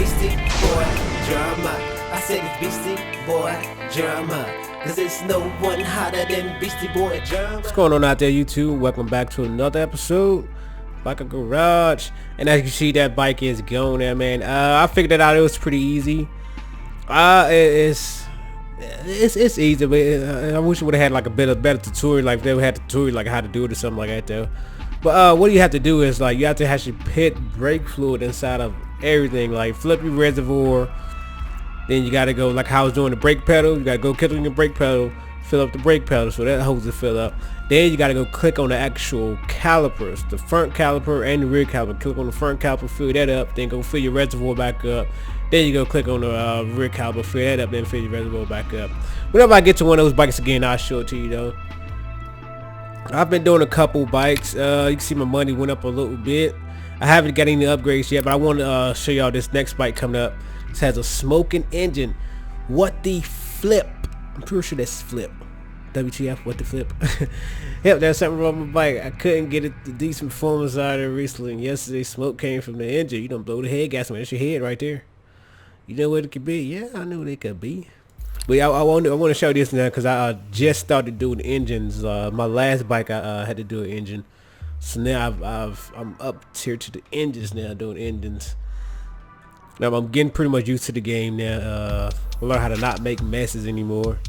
Beastie Boy Drumma. I said it's Beastie Boy Drumma, cause it's no one hotter than Beastie Boy Drumma. What's going on out there, YouTube? Welcome back to another episode Bike Garage. And as you see, that bike is going there, man. I figured it out. It was pretty easy. It's easy, but I wish it would have had like a better tutorial, like they would have tutorial like how to do it or something like that though. But what you have to do is like you have to actually put brake fluid inside of everything, like flip your reservoir. Then you gotta go like how I was doing the brake pedal. You gotta go click on your brake pedal, fill up the brake pedal so that hose will fill up. Then you gotta go click on the actual calipers, the front caliper and the rear caliper. Click on the front caliper, fill that up, then go fill your reservoir back up. Then you go click on the rear caliper, fill that up, then fill your reservoir back up. Whenever I get to one of those bikes again, I'll show it to you though. I've been doing a couple bikes. You can see my money went up a little bit. I haven't got any upgrades yet, but I want to show y'all this next bike coming up. This has a smoking engine. What the flip? I'm pretty sure that's flip. WTF, what the flip? Yep, there's something wrong with my bike. I couldn't get it the decent performance out of it recently. And yesterday, smoke came from the engine. You don't blow the head gas, man. That's your head right there. You know what it could be? Yeah, I know what it could be. But yeah, I want to show this now because I just started doing engines. My last bike I had to do an engine, so now I'm up here to the engines now, doing engines. Now I'm getting pretty much used to the game now. I learned how to not make messes anymore.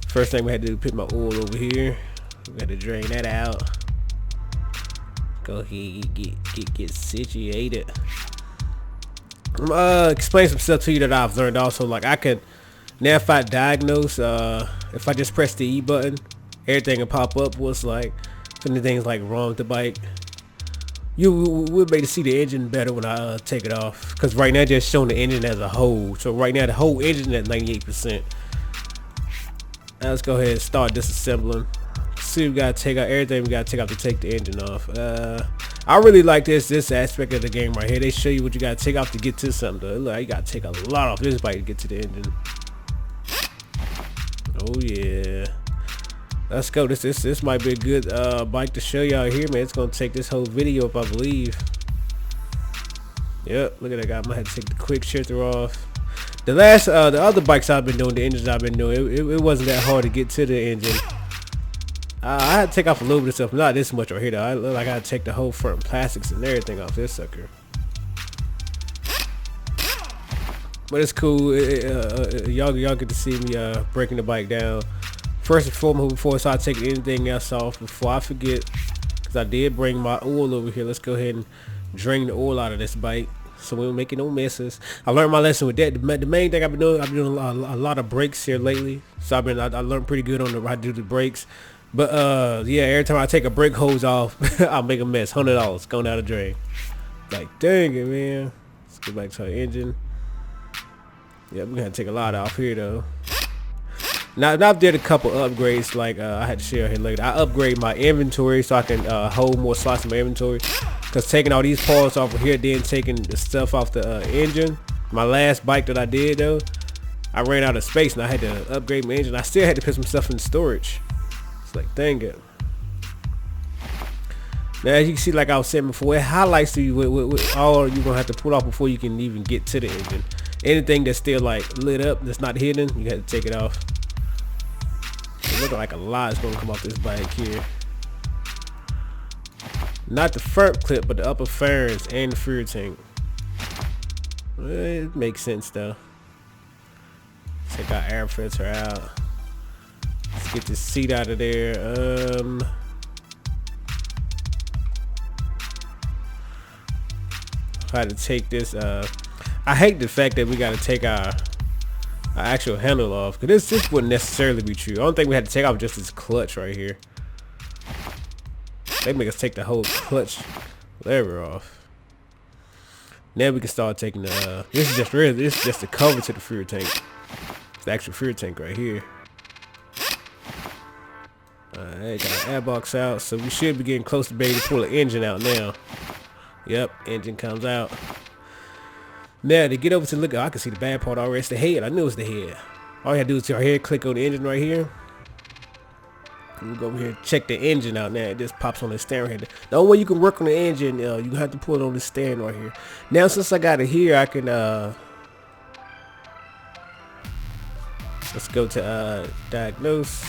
First thing we had to do, put my oil over here. We had to drain that out. Go ahead, get situated. Explain some stuff to you that I've learned also. Like I could. Now if I diagnose, if I just press the E button, everything will pop up. What's like, if anything's like wrong with the bike, you will be able to see the engine better when I take it off. Because right now just showing the engine as a whole. So right now the whole engine at 98%. Now let's go ahead and start disassembling. See, we gotta take out everything. We gotta take out to take the engine off. I really like this aspect of the game right here. They show you what you gotta take off to get to something. Though. Look, you gotta take a lot off this bike to get to the engine. Oh yeah, let's go. This might be a good bike to show y'all here, man. It's gonna take this whole video up, I believe. Yep, look at that guy. I might have to take the quick shifter off. The other bikes I've been doing, the engines I've been doing, it wasn't that hard to get to the engine. I had to take off a little bit of stuff, not this much right here though. I look like I had to take the whole front plastics and everything off this sucker. But it's cool. Y'all get to see me breaking the bike down. First and foremost, before I start taking anything else off, before I forget, because I did bring my oil over here. Let's go ahead and drain the oil out of this bike so we don't make no messes. I learned my lesson with that. The main thing I've been doing a lot of brakes here lately. So I learned pretty good on how to do the brakes. But yeah, every time I take a brake hose off, I'll make a mess. $100 going down the drain. Like dang it, man. Let's get back to our engine. Yeah, we're gonna take a lot off here though. Now I've did a couple upgrades, like I had to share here later. I upgrade my inventory so I can hold more slots in my inventory. Cause taking all these parts off of here, then taking the stuff off the engine. My last bike that I did though, I ran out of space and I had to upgrade my engine. I still had to put some stuff in storage. It's like dang it. Now as you can see, like I was saying before, it highlights to you what all you're gonna have to pull off before you can even get to the engine. Anything that's still like lit up, that's not hidden, you got to take it off. It looks like a lot is gonna come off this bike here. Not the front clip, but the upper fairings and the fuel tank. It makes sense though. Take our air filter out. Let's get this seat out of there. I had to take this. I hate the fact that we got to take our actual handle off, because this wouldn't necessarily be true. I don't think we had to take off just this clutch right here. They make us take the whole clutch lever off. Now we can start taking the. This is just the cover to the fuel tank. It's the actual fuel tank right here. Alright, got our air box out, so we should be getting close to being able to pull the engine out now. Yep, engine comes out. Now to get over to look, I can see the bad part already. It's the head. I knew it was the head. All you have to do is right here, click on the engine right here. We go over here and check the engine out. Now it just pops on the steering head. The only way you can work on the engine, you have to pull it on the steering right here. Now since I got it here, I can Let's go to diagnose.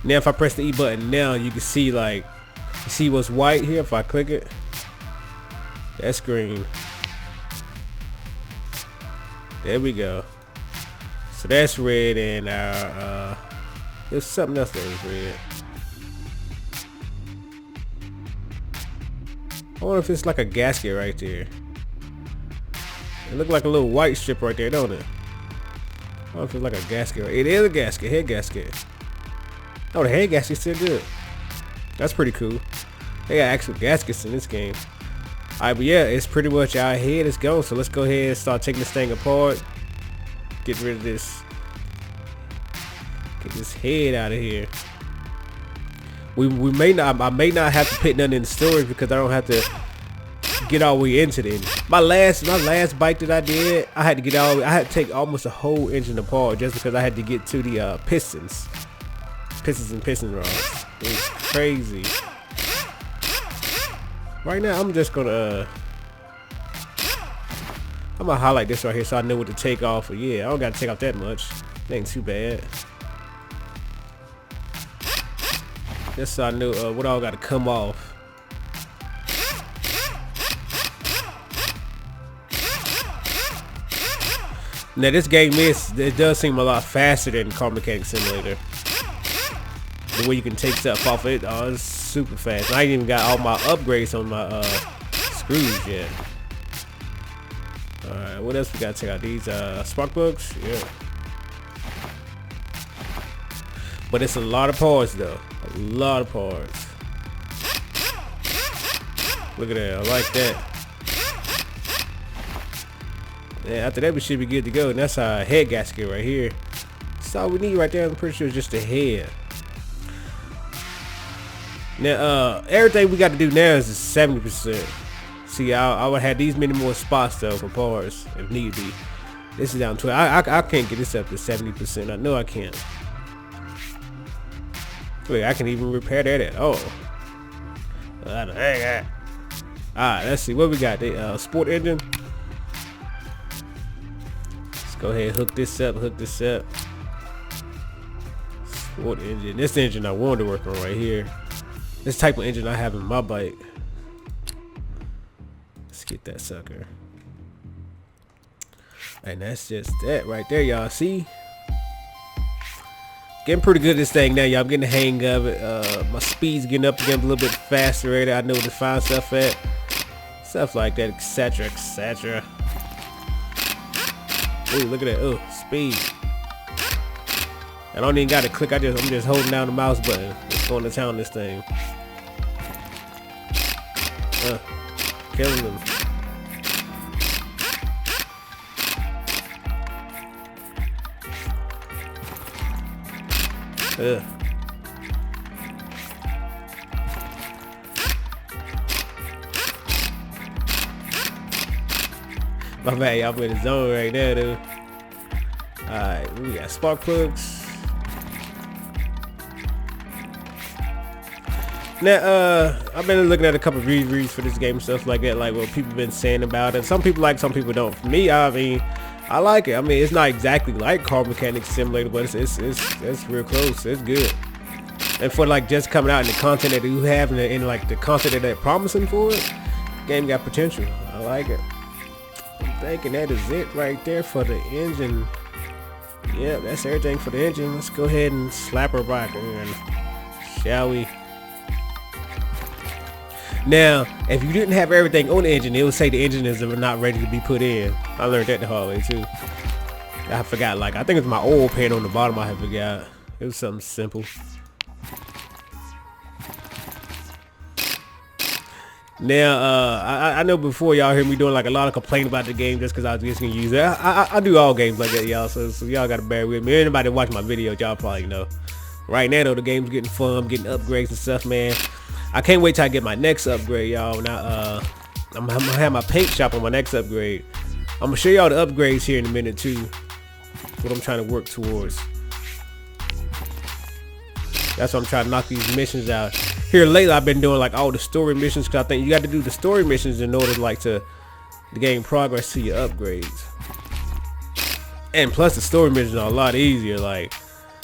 Now if I press the E button now, you can see like, you see what's white here. If I click it, that's green. There we go. So that's red, and there's something else that is red. I wonder if it's like a gasket right there. It looked like a little white strip right there, don't it? I wonder if it's like a gasket. It is a gasket, head gasket. Oh, the head gasket's still good. That's pretty cool. They got actual gaskets in this game. Alright, but yeah, it's pretty much our head is gone. So let's go ahead and start taking this thing apart. Get rid of this. Get this head out of here. I may not have to put nothing in the storage because I don't have to get all the way into the engine. My last bike that I did, I had to take almost a whole engine apart just because I had to get to the pistons and piston rods. It was crazy. Right now, I'm just gonna I'm gonna highlight this right here so I know what to take off. Yeah, I don't gotta take off that much. It ain't too bad. Just so I know what all gotta come off. Now this game it does seem a lot faster than Car Mechanic Simulator. The way you can take stuff off it, it's super fast. I ain't even got all my upgrades on my screws yet. Alright, what else we gotta take out? These spark plugs? Yeah. But it's a lot of parts though. A lot of parts. Look at that, I like that. Yeah, after that we should be good to go. And that's our head gasket right here. That's all we need right there. I'm pretty sure it's just the head. Now, everything we got to do now is 70%. See, I would have these many more spots though for parts if need be. This is down to I can't get this up to 70%. I know I can't. Wait, I can even repair that at all. Alright, let's see what we got. The sport engine. Let's go ahead and hook this up. Sport engine. This engine I wanted to work on right here. This type of engine I have in my bike. Let's get that sucker. And that's just that right there, y'all. See? Getting pretty good at this thing now, y'all. I'm getting the hang of it. My speed's getting up again a little bit faster right? I know where to find stuff at. Stuff like that, etc. etc. Ooh, look at that. Oh, speed. I don't even gotta click, I'm just holding down the mouse button. Just going to town on this thing. Killing them. My bad, y'all in the zone right now, dude. Alright, we got spark plugs. Now, I've been looking at a couple of reviews for this game and stuff like that, like what people been saying about it. Some people like, some people don't. For me, I mean, I like it. I mean, it's not exactly like Car Mechanic Simulator, but it's real close. It's good. And for like just coming out and the content that you have and like the content that they're promising for it, game got potential. I like it. I'm thinking that is it right there for the engine. Yeah, that's everything for the engine. Let's go ahead and slap her back in, shall we? Now, if you didn't have everything on the engine, it would say the engine is not ready to be put in. I learned that the hard way too. I forgot, like, I think it's my oil pan on the bottom I forgot. It was something simple. Now, I know before y'all hear me doing like a lot of complaining about the game just because I was just gonna use it. I do all games like that, y'all, so y'all gotta bear with me. Anybody watch my videos, y'all probably know. Right now though, the game's getting fun. I'm getting upgrades and stuff, man. I can't wait till I get my next upgrade, y'all. Now, I'm gonna have my paint shop on my next upgrade. I'm gonna show y'all the upgrades here in a minute too. What I'm trying to work towards. That's why I'm trying to knock these missions out. Here lately, I've been doing like all the story missions because I think you got to do the story missions in order like to to gain progress to your upgrades. And plus the story missions are a lot easier. Like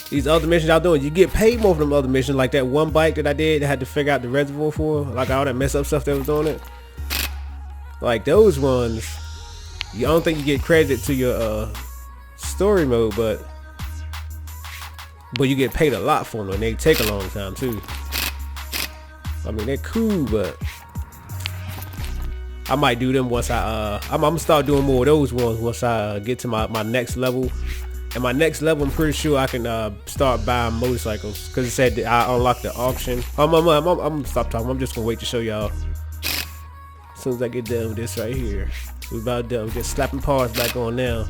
these other missions y'all doing, you get paid more for them other missions. Like that one bike that I did, I had to figure out the reservoir for, like all that mess up stuff that was on it. Like those ones, I don't think you get credit to your story mode, but you get paid a lot for them, and they take a long time too. I mean, they're cool, but I might do them once I'm gonna start doing more of those ones once I get to my next level. And my next level, I'm pretty sure I can start buying motorcycles, because it said that I unlocked the auction. I'm gonna stop talking. I'm just gonna wait to show y'all as soon as I get done with this right here. We about done. We're just slapping parts back on now.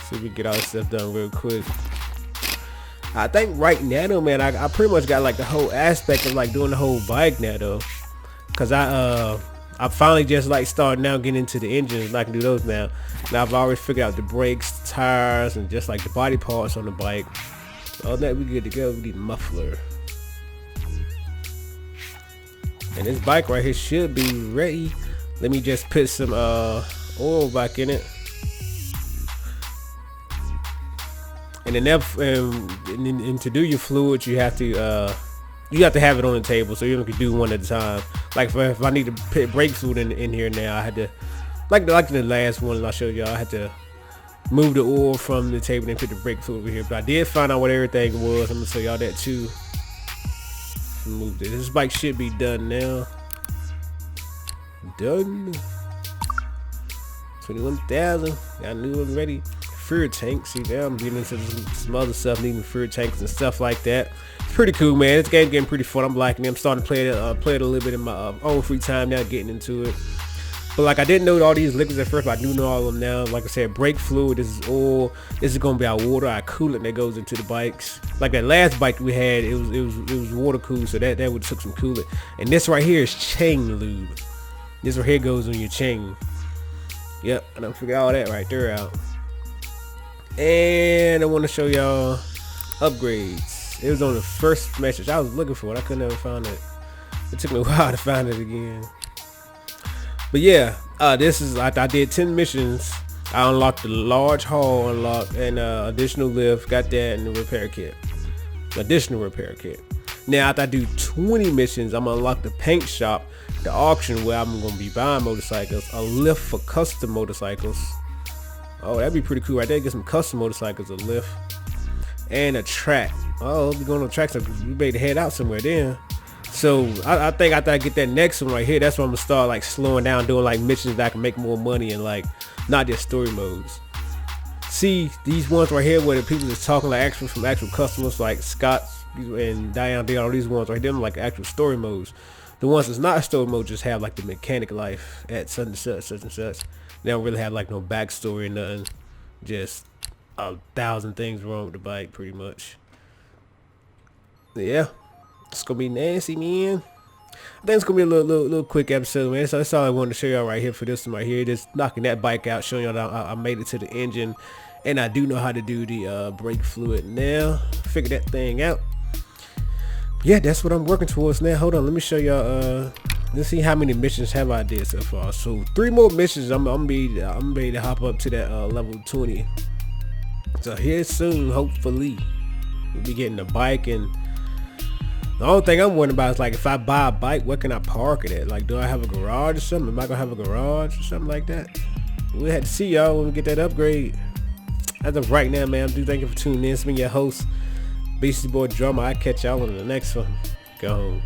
See if we can get all this stuff done real quick. I think right now though, man, I pretty much got like the whole aspect of like doing the whole bike now though, cause I finally just like starting now getting into the engines, and I can do those now. Now I've already figured out the brakes, the tires, and just like the body parts on the bike. All that we good to go. We need a muffler, and this bike right here should be ready. Let me just put some oil back in it. And then and to do your fluids, you have to have it on the table, so you can do one at a time. Like if I need to put brake fluid in here now, I had to, like the last one I showed y'all, I had to move the oil from the table and put the brake fluid over here. But I did find out what everything was. I'm gonna show y'all that too. Move this. This bike should be done now. Done. 21,000. I knew it was ready. Fuel tank. See, now I'm getting into some other stuff, needing fuel tanks and stuff like that. It's pretty cool, man. This game getting pretty fun. I'm liking it. I'm starting to play it a little bit in my own free time now, getting into it. But like, I didn't know all these liquids at first, but I do know all of them now. Like I said, brake fluid, this is oil, this is gonna be our water, our coolant that goes into the bikes. Like that last bike we had, it was water cooled, so that would took some coolant. And this right here is chain lube. This right here goes on your chain. Yep, and I figure all that right there out. And I want to show y'all upgrades. It was on the first message. I was looking for it. I couldn't ever find it. It took me a while to find it again. But yeah, this is, I did 10 missions. I unlocked the large haul unlock and additional lift. Got that in the repair kit. Additional repair kit. Now after I do 20 missions, I'm gonna unlock the paint shop, the auction where I'm gonna be buying motorcycles, a lift for custom motorcycles. Oh, that'd be pretty cool right there. Get some custom motorcycles, a lift, and a track. Oh, we'll be going on tracks, so we better head out somewhere then. So I think after I get that next one right here, that's when I'm gonna start like slowing down, doing like missions that I can make more money and like not just story modes. See, these ones right here where the people is talking like actual from actual customers like Scott and Diane, all these ones right there, like actual story modes. The ones that's not story mode just have like the mechanic life at such and such. They don't really have like no backstory or nothing. Just 1,000 things wrong with the bike, pretty much. Yeah, it's gonna be nasty, man. I think it's gonna be a little quick episode, man. So that's all I wanted to show y'all right here for this one right here. Just knocking that bike out, showing y'all that I made it to the engine, and I do know how to do the brake fluid now. Figured that thing out. Yeah, that's what I'm working towards now. Hold on, let me show y'all. Let's see how many missions have I did so far. So 3 more missions. I'm be to hop up to that level 20. So here soon, hopefully, we'll be getting a bike. And the only thing I'm wondering about is like, if I buy a bike, where can I park it at? Like, do I have a garage or something? Am I gonna have a garage or something like that? We'll have to see y'all when we get that upgrade. As of right now, man, I do thank you for tuning in. It's been your host, BeastieBoyDrumma. I'll catch y'all on the next one. Go home.